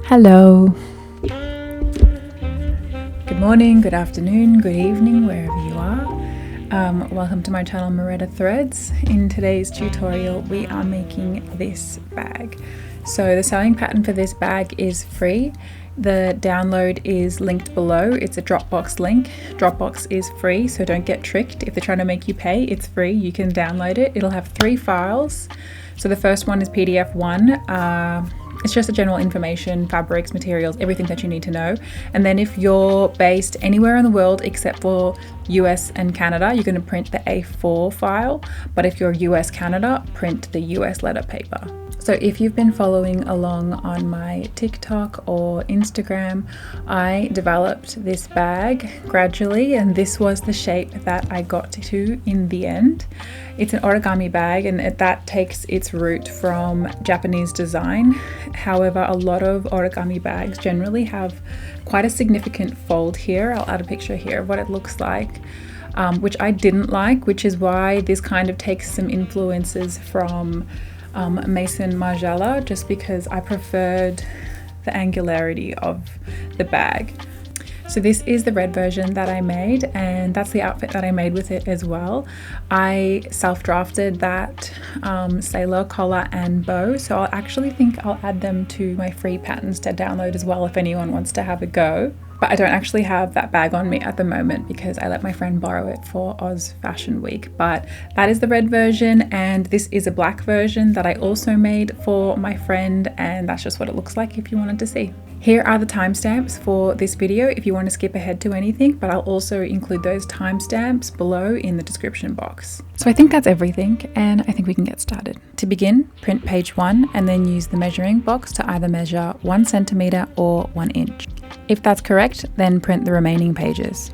Hello. Good morning, good afternoon, good evening, wherever you are. Welcome to my channel Mareta Threads. In today's tutorial, we are making this bag. So the sewing pattern for this bag is free. The download is linked below. It's a Dropbox link. Dropbox is free, so don't get tricked. If they're trying to make you pay, it's free. You can download it. It'll have 3 files. So the first one is PDF 1. It's just the general information, fabrics, materials, everything that you need to know. And then if you're based anywhere in the world except for US and Canada, you're going to print the A4 file. But if you're US Canada, print the US letter paper. So if you've been following along on my TikTok or Instagram, I developed this bag gradually, and this was the shape that I got to in the end. It's an origami bag, and that takes its root from Japanese design. However, a lot of origami bags generally have quite a significant fold here. I'll add a picture here of what it looks like, which I didn't like, which is why this kind of takes some influences from Mason Margiela, just because I preferred the angularity of the bag. So this is the red version that I made, and that's the outfit that I made with it as well. I self-drafted that sailor collar and bow, so I actually think I'll add them to my free patterns to download as well if anyone wants to have a go. But I don't actually have that bag on me at the moment because I let my friend borrow it for Oz Fashion Week. But that is the red version, and this is a black version that I also made for my friend, and that's just what it looks like if you wanted to see. Here are the timestamps for this video if you want to skip ahead to anything, but I'll also include those timestamps below in the description box. So I think that's everything, and I think we can get started. To begin, print page 1 and then use the measuring box to either measure 1 centimeter or 1 inch. If that's correct, then print the remaining pages.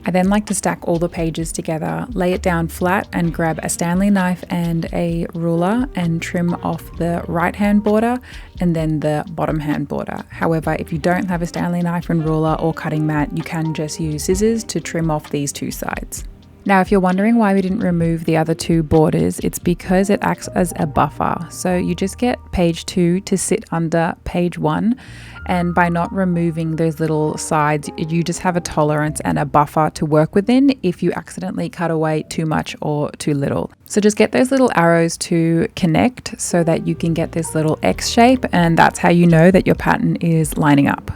I then like to stack all the pages together, lay it down flat and grab a Stanley knife and a ruler and trim off the right hand border and then the bottom hand border. However, if you don't have a Stanley knife and ruler or cutting mat, you can just use scissors to trim off these 2 sides. Now, if you're wondering why we didn't remove the other 2 borders, it's because it acts as a buffer. So you just get page 2 to sit under page 1. And by not removing those little sides, you just have a tolerance and a buffer to work within if you accidentally cut away too much or too little. So just get those little arrows to connect so that you can get this little X shape, and that's how you know that your pattern is lining up.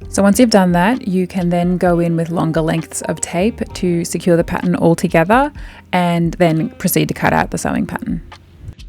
So once you've done that, you can then go in with longer lengths of tape to secure the pattern all together and then proceed to cut out the sewing pattern.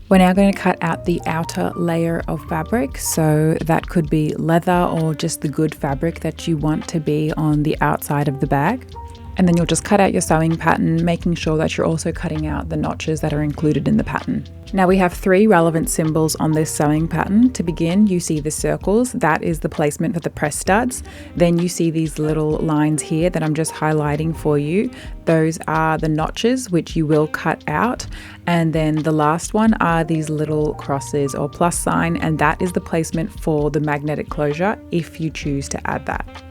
We're now going to cut out the outer layer of fabric, so that could be leather or just the good fabric that you want to be on the outside of the bag. And then you'll just cut out your sewing pattern, making sure that you're also cutting out the notches that are included in the pattern. Now we have 3 relevant symbols on this sewing pattern. To begin, you see the circles. That is the placement for the press studs. Then you see these little lines here that I'm just highlighting for you. Those are the notches, which you will cut out. And then the last one are these little crosses or plus sign, and that is the placement for the magnetic closure if you choose to add that.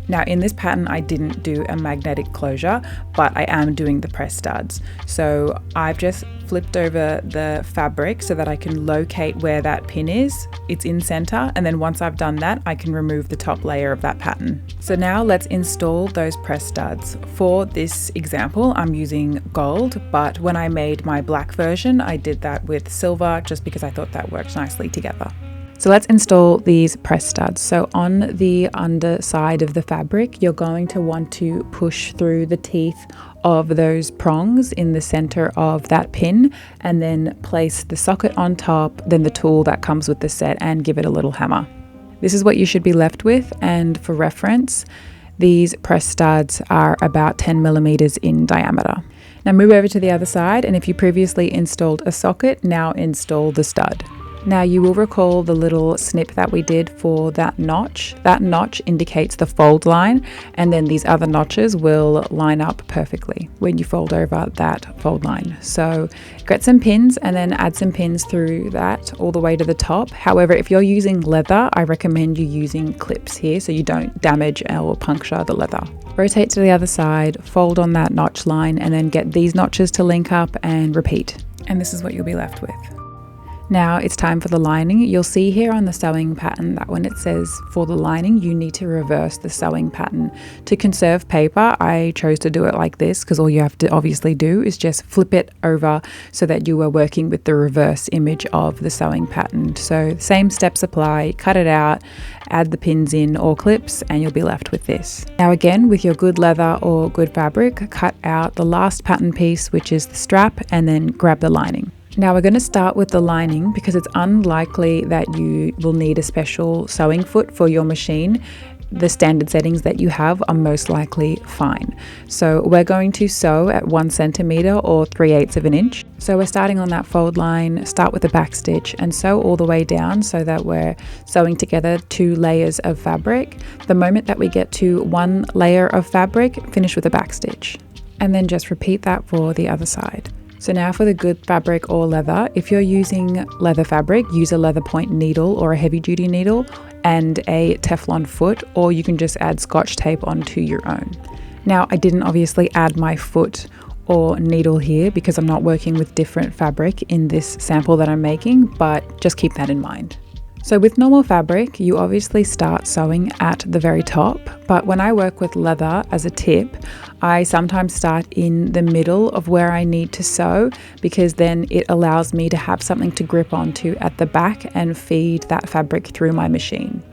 Now in this pattern, I didn't do a magnetic closure, but I am doing the press studs. So I've just flipped over the fabric so that I can locate where that pin is. It's in center, and then once I've done that, I can remove the top layer of that pattern. So now let's install those press studs. For this example, I'm using gold, but when I made my black version, I did that with silver just because I thought that worked nicely together. So let's install these press studs. So on the underside of the fabric, you're going to want to push through the teeth of those prongs in the center of that pin, and then place the socket on top, then the tool that comes with the set, and give it a little hammer. This is what you should be left with, and for reference, these press studs are about 10 millimeters in diameter. Now move over to the other side, and if you previously installed a socket, now install the stud. Now you will recall the little snip that we did for that notch. That notch indicates the fold line, and then these other notches will line up perfectly when you fold over that fold line. So get some pins and then add some pins through that all the way to the top. However, if you're using leather, I recommend you using clips here so you don't damage or puncture the leather. Rotate to the other side, fold on that notch line, and then get these notches to link up and repeat. And this is what you'll be left with. Now it's time for the lining. You'll see here on the sewing pattern that when it says for the lining, you need to reverse the sewing pattern. To conserve paper, I chose to do it like this because all you have to obviously do is just flip it over so that you are working with the reverse image of the sewing pattern. So same steps apply, cut it out, add the pins in or clips, and you'll be left with this. Now again, with your good leather or good fabric, cut out the last pattern piece, which is the strap, and then grab the lining. Now we're going to start with the lining because it's unlikely that you will need a special sewing foot for your machine. The standard settings that you have are most likely fine. So we're going to sew at 1 centimeter or 3/8 of an inch. So we're starting on that fold line, start with a back stitch and sew all the way down so that we're sewing together 2 layers of fabric. The moment that we get to 1 layer of fabric, finish with a back stitch. And then just repeat that for the other side. So now for the good fabric or leather, if you're using leather fabric, use a leather point needle or a heavy duty needle and a Teflon foot, or you can just add Scotch tape onto your own. Now I didn't obviously add my foot or needle here because I'm not working with different fabric in this sample that I'm making, but just keep that in mind. So with normal fabric, you obviously start sewing at the very top, but when I work with leather as a tip, I sometimes start in the middle of where I need to sew because then it allows me to have something to grip onto at the back and feed that fabric through my machine.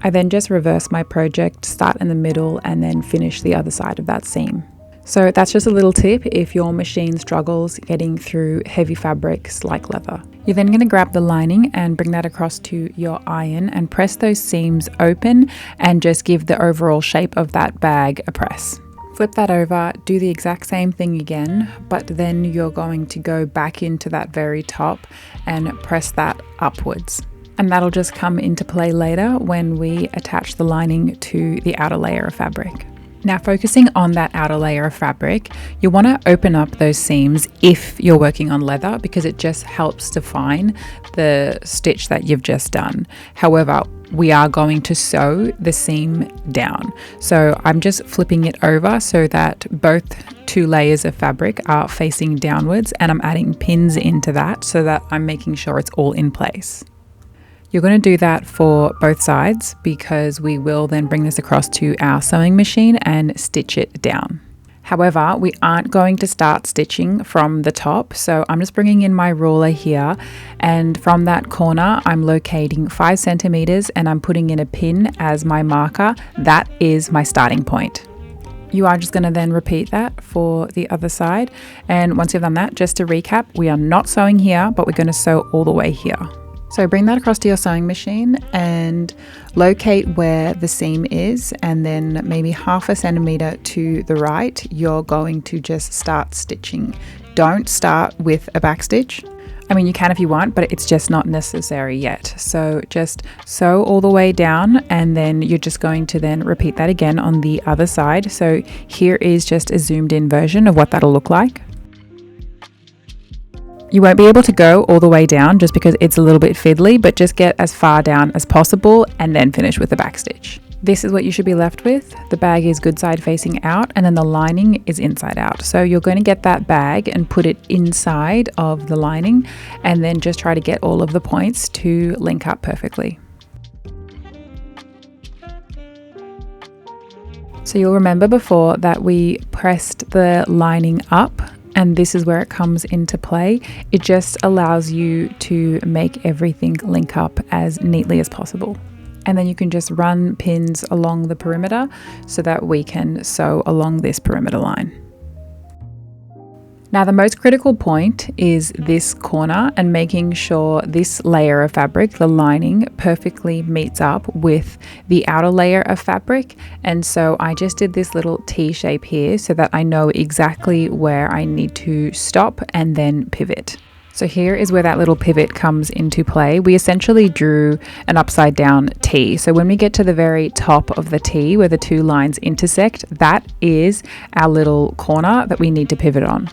I then just reverse my project, start in the middle, and then finish the other side of that seam. So that's just a little tip if your machine struggles getting through heavy fabrics like leather. You're then going to grab the lining and bring that across to your iron and press those seams open and just give the overall shape of that bag a press. Flip that over, do the exact same thing again, but then you're going to go back into that very top and press that upwards. And that'll just come into play later when we attach the lining to the outer layer of fabric. Now focusing on that outer layer of fabric, you want to open up those seams if you're working on leather because it just helps define the stitch that you've just done. However, we are going to sew the seam down. So I'm just flipping it over so that both 2 layers of fabric are facing downwards, and I'm adding pins into that so that I'm making sure it's all in place. You're going to do that for both sides because we will then bring this across to our sewing machine and stitch it down. However, we aren't going to start stitching from the top, so I'm just bringing in my ruler here, and from that corner I'm locating 5 centimeters and I'm putting in a pin as my marker. That is my starting point. You are just going to then repeat that for the other side, and once you've done that, just to recap, we are not sewing here, but we're going to sew all the way here. So bring that across to your sewing machine and locate where the seam is, and then maybe 1/2 centimeter to the right, you're going to just start stitching. Don't start with a back stitch. I mean, you can if you want, but it's just not necessary yet. So just sew all the way down, and then you're just going to then repeat that again on the other side. So here is just a zoomed in version of what that'll look like. You won't be able to go all the way down just because it's a little bit fiddly, but just get as far down as possible and then finish with the back stitch. This is what you should be left with. The bag is good side facing out, and then the lining is inside out. So you're going to get that bag and put it inside of the lining, and then just try to get all of the points to link up perfectly. So you'll remember before that we pressed the lining up, and this is where it comes into play. It just allows you to make everything link up as neatly as possible. And then you can just run pins along the perimeter so that we can sew along this perimeter line. Now the most critical point is this corner and making sure this layer of fabric, the lining, perfectly meets up with the outer layer of fabric. And so I just did this little T shape here so that I know exactly where I need to stop and then pivot. So here is where that little pivot comes into play. We essentially drew an upside down T. So when we get to the very top of the T where the 2 lines intersect, that is our little corner that we need to pivot on.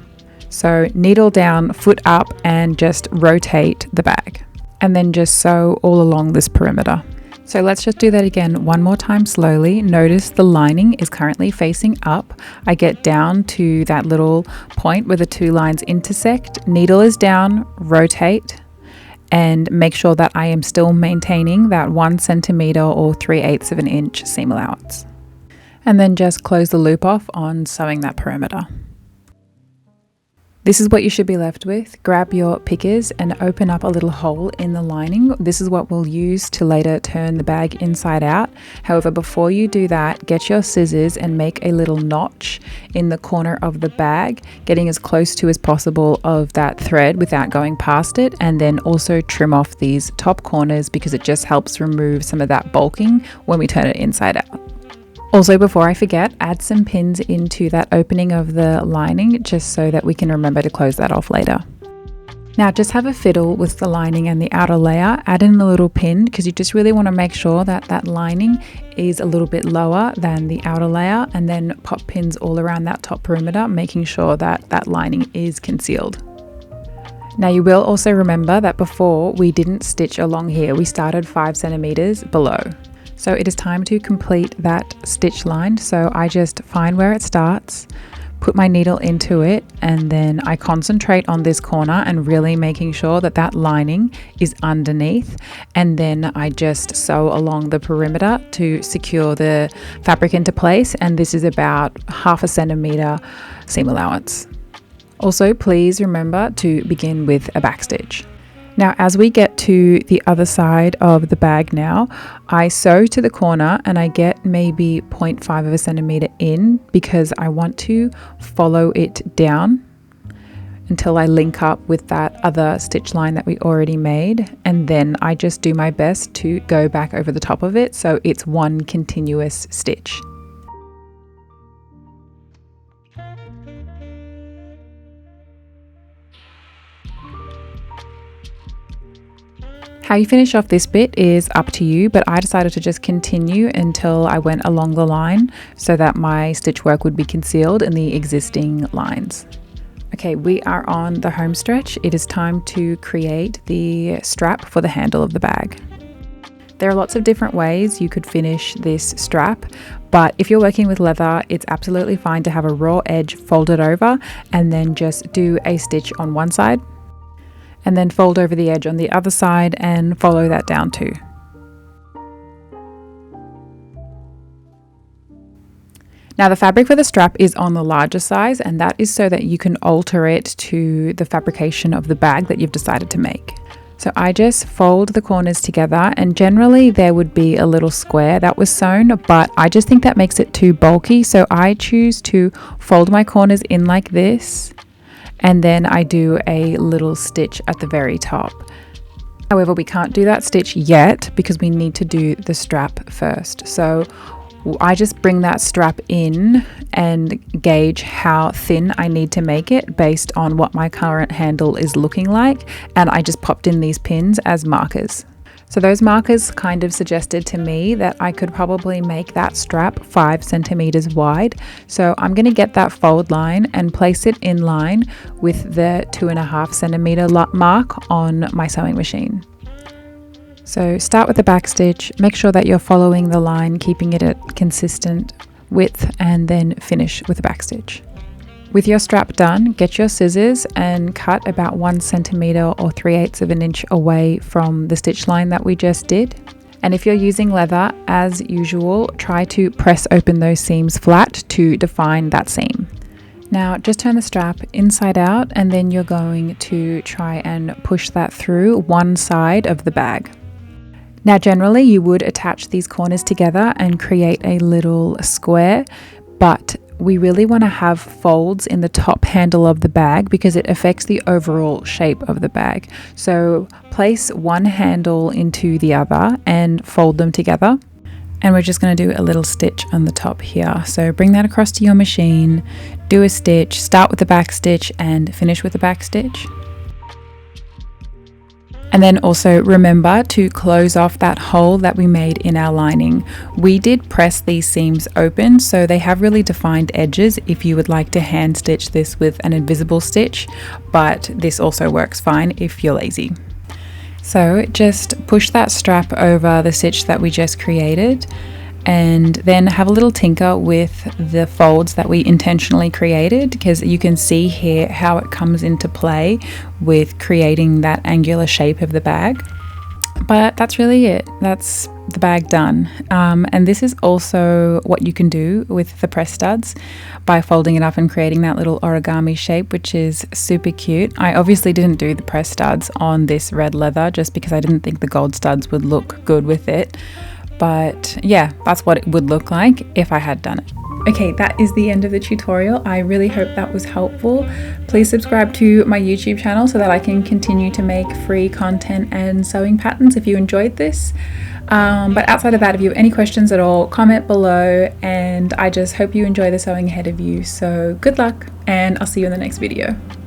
So needle down, foot up, and just rotate the bag. And then just sew all along this perimeter. So let's just do that again one more time slowly. Notice the lining is currently facing up. I get down to that little point where the 2 lines intersect. Needle is down, rotate, and make sure that I am still maintaining that 1 centimeter or 3/8 of an inch seam allowance. And then just close the loop off on sewing that perimeter. This is what you should be left with. Grab your pickers and open up a little hole in the lining. This is what we'll use to later turn the bag inside out. However, before you do that, get your scissors and make a little notch in the corner of the bag, getting as close to as possible of that thread without going past it, and then also trim off these top corners because it just helps remove some of that bulking when we turn it inside out. Also, before I forget, add some pins into that opening of the lining just so that we can remember to close that off later. Now just have a fiddle with the lining and the outer layer, add in a little pin because you just really want to make sure that that lining is a little bit lower than the outer layer, and then pop pins all around that top perimeter, making sure that that lining is concealed. Now you will also remember that before we didn't stitch along here, we started 5 centimeters below. So it is time to complete that stitch line. So I just find where it starts, put my needle into it, and then I concentrate on this corner and really making sure that that lining is underneath. And then I just sew along the perimeter to secure the fabric into place. And this is about 1/2 centimeter seam allowance. Also, please remember to begin with a backstitch. Now, as we get to the other side of the bag now, I sew to the corner and I get maybe 0.5 of a centimeter in because I want to follow it down until I link up with that other stitch line that we already made. And then I just do my best to go back over the top of it so it's one continuous stitch. How you finish off this bit is up to you, but I decided to just continue until I went along the line so that my stitch work would be concealed in the existing lines. Okay, we are on the home stretch. It is time to create the strap for the handle of the bag. There are lots of different ways you could finish this strap, but if you're working with leather, it's absolutely fine to have a raw edge folded over and then just do a stitch on one side, and then fold over the edge on the other side and follow that down too. Now the fabric for the strap is on the larger size, and that is so that you can alter it to the fabrication of the bag that you've decided to make. So I just fold the corners together, and generally there would be a little square that was sewn, but I just think that makes it too bulky. So I choose to fold my corners in like this, and then I do a little stitch at the very top. However, we can't do that stitch yet because we need to do the strap first. So I just bring that strap in and gauge how thin I need to make it based on what my current handle is looking like. And I just popped in these pins as markers. So those markers kind of suggested to me that I could probably make that strap 5 centimeters wide. So I'm going to get that fold line and place it in line with the 2.5 centimeter mark on my sewing machine. So start with the back stitch, make sure that you're following the line, keeping it at consistent width, and then finish with a back stitch. With your strap done, get your scissors and cut about 1 centimeter or 3/8 of an inch away from the stitch line that we just did. And if you're using leather, as usual, try to press open those seams flat to define that seam. Now just turn the strap inside out, and then you're going to try and push that through one side of the bag. Now generally you would attach these corners together and create a little square, but we really want to have folds in the top handle of the bag because it affects the overall shape of the bag. So place one handle into the other and fold them together. And we're just going to do a little stitch on the top here. So bring that across to your machine, do a stitch, start with the back stitch and finish with the back stitch. And then also remember to close off that hole that we made in our lining. We did press these seams open, so they have really defined edges if you would like to hand stitch this with an invisible stitch, but this also works fine if you're lazy. So just push that strap over the stitch that we just created, and then have a little tinker with the folds that we intentionally created, because you can see here how it comes into play with creating that angular shape of the bag. But that's really it. That's the bag done. And this is also what you can do with the press studs by folding it up and creating that little origami shape, which is super cute. I obviously didn't do the press studs on this red leather just because I didn't think the gold studs would look good with it. But yeah, that's what it would look like if I had done it. Okay, that is the end of the tutorial. I really hope that was helpful. Please subscribe to my YouTube channel so that I can continue to make free content and sewing patterns if you enjoyed this. But outside of that, if you have any questions at all, comment below, and I just hope you enjoy the sewing ahead of you. So good luck, and I'll see you in the next video.